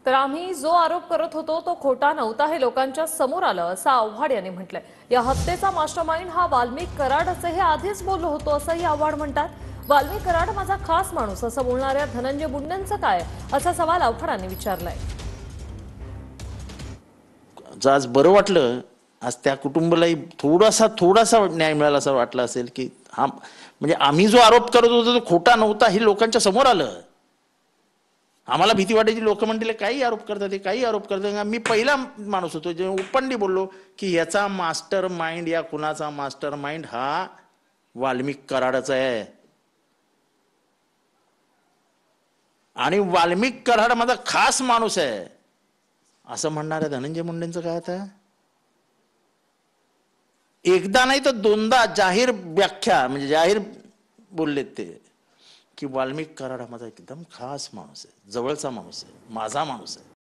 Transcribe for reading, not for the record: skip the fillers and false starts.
तर आम्ही जो आरोप करत होतो तो खोटा नव्हता हे लोकांच्या समोर आलं असं आव्हाड यांनी म्हटलंय। या हत्येचा मास्टरमाइंड हा वाल्मिक कराड असे हे आधीच बोललो होतो असंही आव्हाड म्हणतात। वाल्मिक कराड माझा खास माणूस असं बोलणाऱ्या धनंजय मुंडेंचं काय असा सवाल आव्हाडांनी विचारलाय। आज बरं वाटलं, आज त्या कुटुंबालाही थोडासा न्याय मिळाला असं वाटलं असेल की हा म्हणजे आम्ही जो आरोप करत होतो तो खोटा नव्हता हे लोकांच्या समोर आलं। आम्हाला भीती वाटायची, लोक म्हणतील काही आरोप करतात, ते काही आरोप करतात। मी पहिला माणूस होतो जे ओपनली बोललो की याचा मास्टर माइंड, या कुणाचा मास्टर माइंड हा वाल्मिक कराडाचा आहे आणि वाल्मिक कराड माझा खास माणूस आहे असं म्हणणाऱ्या धनंजय मुंडेंचं काय आता? एकदा नाही तर दोनदा जाहीर व्याख्या म्हणजे जाहीर बोललेत ते की वाल्मिक कराड हा माझा एकदम खास माणूस आहे, जवळचा माणूस आहे, माझा माणूस आहे।